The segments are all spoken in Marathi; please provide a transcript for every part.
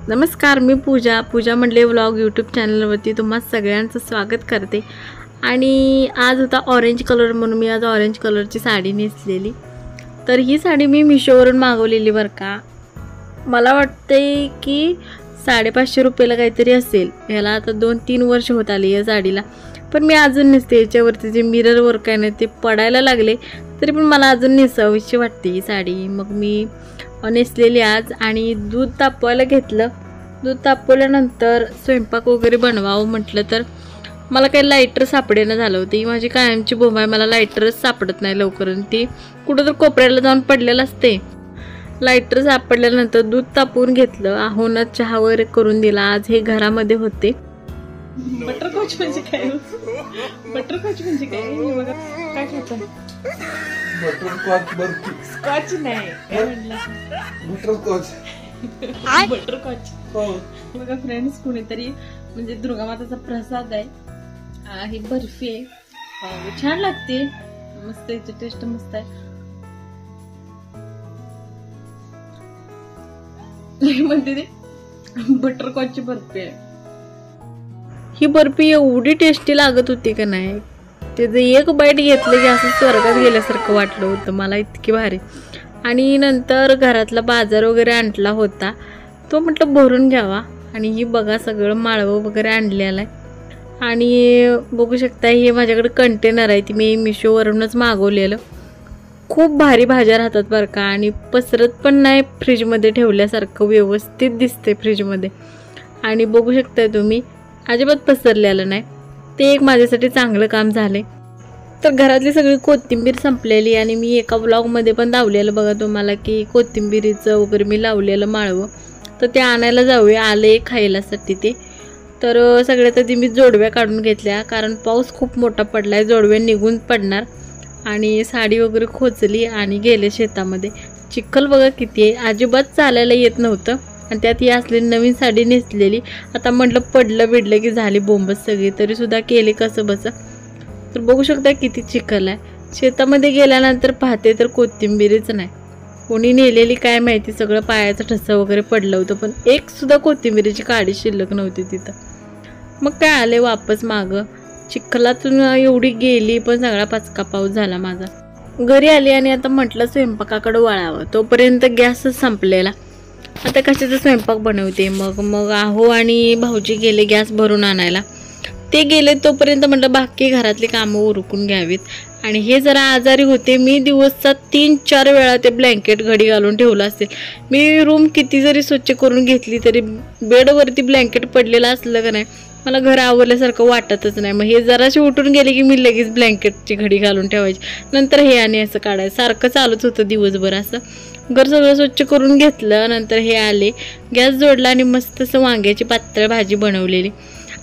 नमस्कार, मी पूजा म्हटले व्लॉग यूट्यूब चॅनलवरती तुम्हा सगळ्यांचं स्वागत करते। आणि आज होता ऑरेंज कलर म्हणून मी आज ऑरेंज कलरची साडी नेसलेली। तर ही साडी मी मिशोवरून मागवलेली बरं का। मला वाटते की 550 रुपयाला काहीतरी असेल। याला आता 2-3 वर्ष होत आली या साडीला, पण मी अजून नेसते। याच्यावरती जे मिरर वर्क आहे ना ते पडायला लागले तरी पण मला अजून नेसावीशी वाटते ही साडी। मग मी नेसलेली आज आणि दूध तापवायला घेतलं। दूध तापवल्यानंतर स्वयंपाक वगैरे बनवावं म्हटलं तर मला काही लायटर सापडेना झालं होतं। ही माझी कायमची बोंब आहे, मला लायटरच सापडत नाही लवकर, ती कुठं तर कोपऱ्याला जाऊन पडलेलं असते। लायटर सापडल्यानंतर दूध तापवून घेतलं, आहोनं चहा वगैरे करून दिला। आज हे घरामध्ये होते। बटरस्कॉच म्हणजे काय? बटरस्कॉच म्हणजे काय? बघा काय खातं बटरस्कॉच बर्फी। स्कॉच नाही काय म्हणलं, बटरस्कॉच बटरस्कॉच। हो बघा फ्रेंड्स, कुणीतरी म्हणजे दुर्गा माताचा प्रसाद आहे। ही बर्फी आहे, छान लागते, मस्त, याची टेस्ट मस्त आहे। म्हणते ते बटरस्कॉचची बर्फी आहे। ही बर्फी एवढी टेस्टी लागत होती का नाही, त्याचं एक बाईट घेतलं की असं स्वर्गात गेल्यासारखं वाटलं होतं मला, इतकी भारी। आणि नंतर घरातला बाजार वगैरे आणला होता, तो म्हटलं भरून घ्यावा। आणि ही बघा सगळं माळवं वगैरे आणलेलं आहे। आणि बघू शकता हे माझ्याकडे कंटेनर आहे, ती मी मिशोवरूनच मागवलेलं। खूप भारी भाज्या राहतात बरं का, आणि पसरत पण नाही, फ्रीजमध्ये ठेवल्यासारखं व्यवस्थित दिसते फ्रीजमध्ये। आणि बघू शकताय तुम्ही अजिबात पसरलेलं नाही, ते एक माझ्यासाठी चांगलं काम झाले। तर घरातली सगळी कोथिंबीर संपलेली आणि मी एका ब्लॉगमध्ये पण लावलेलं बघा तुम्हाला की कोथिंबीरीचं वगैरे मी लावलेलं माळवं, तर ते आणायला जाऊया, आले खायलासाठी ते। तर सगळ्यात आधी मी जोडव्या काढून घेतल्या, कारण पाऊस खूप मोठा पडला आहे, जोडव्या निघून पडणार। आणि साडी वगैरे खोचली आणि गेले शेतामध्ये। चिखल बघा किती आहे, अजिबात चालायला येत नव्हतं, आणि त्यात ही असलेली नवीन साडी नेसलेली। आता म्हटलं पडलं बिडलं की झाली बोंबच सगळी, तरीसुद्धा केली कसं बसं। तर बघू शकता किती चिखल आहे। शेतामध्ये गेल्यानंतर पाहते तर कोथिंबीरच नाही, कोणी नेलेली काय माहिती, सगळं पायाचं ठसं वगैरे पडलं होतं, पण एक सुद्धा कोथिंबीरीची काडी शिल्लक नव्हती तिथं। मग काय आले वापस मागं, चिखलातून एवढी गेली, पण सगळा पचका पाऊस झाला माझा। घरी आली आणि आता म्हटलं स्वयंपाकाकडे वळावं, तोपर्यंत गॅसच संपलेला। आता कशाचा स्वयंपाक बनवते, मग आहो आणि भाऊजी गेले गॅस भरून आणायला। ते गेले तोपर्यंत म्हटलं बाकी घरातली कामं उरकून घ्यावीत। आणि हे जरा आजारी होते, मी दिवसात 3-4 वेळा ते ब्लँकेट घडी घालून ठेवलं असेल। मी रूम किती जरी स्वच्छ करून घेतली तरी बेडवरती ब्लँकेट पडलेलं असलं का नाही, मला घर आवरल्यासारखं वाटतच नाही। मग हे जराशी उठून गेले की मी लगेच ब्लँकेटची घडी घालून ठेवायची, नंतर हे आणि असं काढायचं, सारखं चालूच होतं दिवसभर असं। घर सगळं स्वच्छ करून घेतलं, नंतर हे आले, गॅस जोडला आणि मस्त असं वांग्याची पातळ भाजी बनवलेली।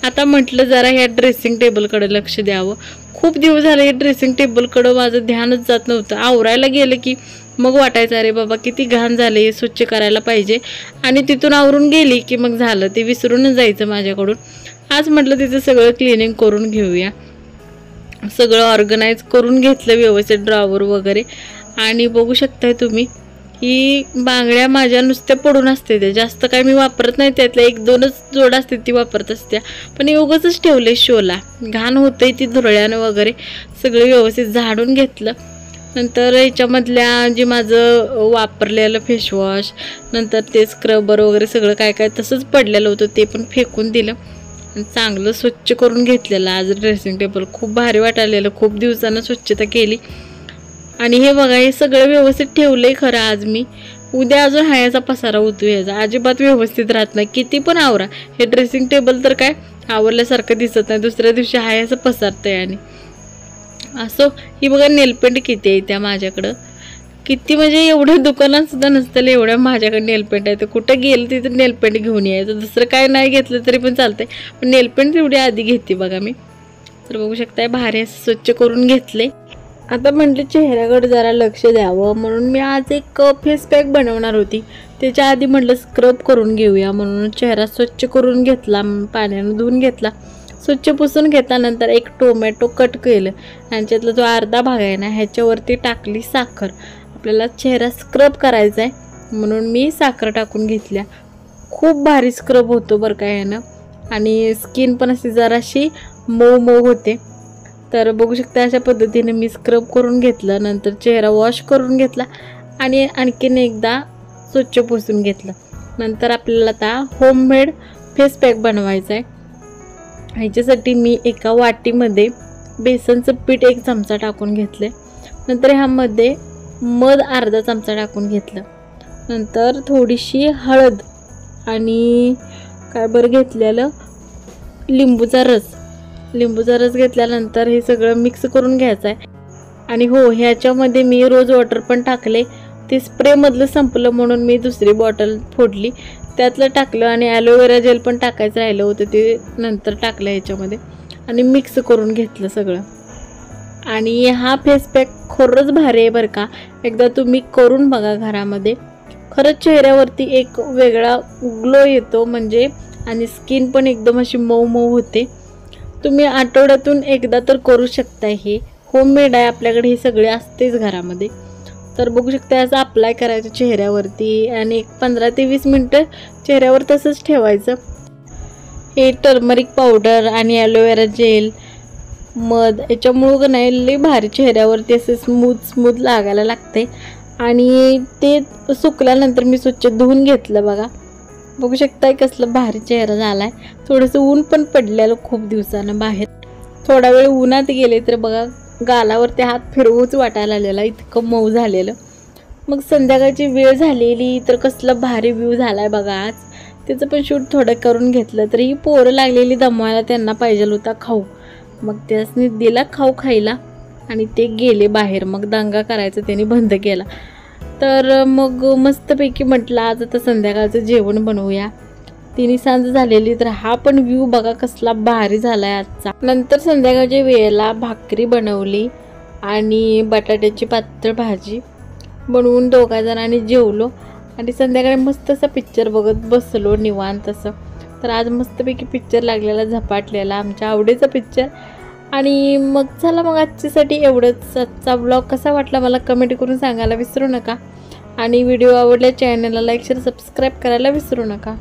आता म्हटलं जरा ह्या ड्रेसिंग टेबलकडे लक्ष द्यावं। खूप दिवस झाले हे ड्रेसिंग टेबलकडं माझं ध्यानच जात नव्हतं। आवरायला गेलं की मग वाटायचं अरे बाबा किती घाण झाले, हे स्वच्छ करायला पाहिजे। आणि तिथून आवरून गेली की मग झालं, ते विसरूनच जायचं माझ्याकडून। आज म्हटलं तिचं सगळं क्लिनिंग करून घेऊया, सगळं ऑर्गनाईज करून घेतलं व्यवस्थित, ड्रॉवर वगैरे। आणि बघू शकताय तुम्ही ही बांगड्या माझ्या नुसत्या पडून असते, त्या जास्त काय मी वापरत नाही, त्यातल्या 1-2च जोड असते ती वापरत असते, पण उगाचच ठेवले शोला, घाण होतंय ती धुरळ्यानं वगैरे। सगळं व्यवस्थित झाडून घेतलं, नंतर याच्यामधल्या जे माझं वापरलेलं फेसवॉश, नंतर ते स्क्रबर वगैरे सगळं काय काय तसंच पडलेलं होतं ते पण फेकून दिलं आणि चांगलं स्वच्छ करून घेतलेलं। आज ड्रेसिंग टेबल खूप भारी वाटायलेलं, खूप दिवसानं स्वच्छता केली। आणि हे बघा हे सगळं व्यवस्थित ठेवलंय खरं आज मी, उद्या अजून हायाचा पसारा होतो, याचा अजिबात व्यवस्थित राहत नाही, किती पण आवरा। हे ड्रेसिंग टेबल तर काय आवरल्यासारखं दिसत नाही, दुसऱ्या दिवशी हायाचं पसारतंय। आणि असं ही बघा नेलपेंट किती आहे त्या माझ्याकडं, किती म्हणजे एवढ्या दुकानात सुद्धा नसतं एवढ्या माझ्याकडे नेलपेंट आहे। तर कुठं गेलं तिथं नेलपेंट घेऊन यायचं, दुसरं काय नाही घेतलं तरी पण चालतंय, पण नेलपेंट तेवढी आधी घेते बघा मी। तर बघू शकताय भारी असं स्वच्छ करून घेतले। आता म्हटलं चेहऱ्याकडे जरा लक्ष द्यावं, म्हणून मी आज एक फेस पॅक बनवणार होती, त्याच्या आधी म्हटलं स्क्रब करून घेऊया, म्हणून चेहरा स्वच्छ करून घेतला, पाण्यानं धुवून घेतला, स्वच्छ पुसून घेतल्यानंतर एक टोमॅटो कट केलं, यांच्यातला जो अर्धा भाग आहे ना ह्याच्यावरती टाकली साखर। आपल्याला चेहरा स्क्रब करायचा आहे म्हणून मी साखर टाकून घेतल्या। खूप भारी स्क्रब होतो बरं का ह्यानं आणि स्किन पण अशी जराशी मऊ मऊ होते. तर बघू शकता अशा पद्धतीने मी स्क्रब करून घेतलं, नंतर चेहरा वॉश करून घेतला आणि आणखीन एकदा स्वच्छ पुसून घेतलं. नंतर आपल्याला आता होममेड फेस पॅक बनवायचा आहे. ह्याच्यासाठी मी एका वाटीमध्ये बेसनचं पीठ 1 चमचा टाकून घेतले. नंतर ह्यामध्ये मध अर्धा चमचा टाकून घेतलं. नंतर थोडीशी हळद आणि काय बरं घेतलेलं लिंबूचा रस घेतल्यानंतर हे सगळं मिक्स करून घ्यायचं आहे. आणि हो, ह्याच्यामध्ये मी रोज वॉटर पण टाकले. ते स्प्रेमधलं संपलं म्हणून मी दुसरी बॉटल फोडली, त्यातलं टाकलं आणि ॲलोवेरा जेल पण टाकायचं राहिलं होतं, ते नंतर टाकलं ह्याच्यामध्ये आणि मिक्स करून घेतलं सगळं. आणि हा फेस पॅक खरंच भारी आहे बरं का, एकदा तुम्ही करून बघा घरामध्ये. खरंच चेहऱ्यावरती एक वेगळा ग्लो येतो म्हणजे, आणि स्किन पण एकदम अशी मऊ मऊ होते. तुम्ही आठवड्यातून एकदा तर करू शकता. हे होममेड आहे, आपल्याकडे हे सगळे असतेच घरामध्ये. तर बघू शकता असं अप्लाय करायचं चेहऱ्यावरती आणि 15 ते 20 मिनटं चेहऱ्यावर तसंच ठेवायचं. हे टर्मरिक पावडर आणि ॲलोवेरा जेल, मध याच्यामुळं का नाही लई भारी चेहऱ्यावरती असं स्मूथ लागायला लागते. आणि ते सुकल्यानंतर मी स्वच्छ धुवून घेतलं बघा. बघू शकताय कसलं भारी चेहरा झाला आहे. थोडंसं ऊन पण पडलेलं खूप दिवसानं बाहेर, थोडा वेळ उन्हात गेले तर बघा गालावरती हात फिरवूच वाटायला आलेला, इतकं मऊ झालेलं. मग संध्याकाळची वेळ झालेली तर कसला भारी व्ह्यू झाला आहे बघा आज. त्याचं पण शूट थोडं करून घेतलं. तर ही पोरं लागलेली दमवायला, त्यांना पाहिजे होता खाऊ, मग त्यासनी दिला खाऊ खायला आणि ते गेले बाहेर. मग दंगा करायचं त्यांनी बंद केला. तर मग मस्तपैकी म्हटलं आज आता संध्याकाळचं जेवण बनवूया. 3 सांज झालेली. तर हा पण व्ह्यू बघा कसला भारी झाला आहे आजचा. नंतर संध्याकाळच्या वेळेला भाकरी बनवली आणि बटाट्याची पातळ भाजी बनवून 2 जणांनी जेवलो आणि संध्याकाळी मस्त असा पिक्चर बघत बसलो निवांत असं. तर आज मस्तपैकी पिक्चर लागलेला, झपाटलेला, आमच्या आवडीचा पिक्चर. आणि मग चला, मग आजच्यासाठी एवढंच. आजचा ब्लॉग कसा वाटला मला कमेंट करून सांगायला विसरू नका. आणि व्हिडिओ आवडल्या चॅनलला लाईक शेअर सबस्क्राईब करायला विसरू नका.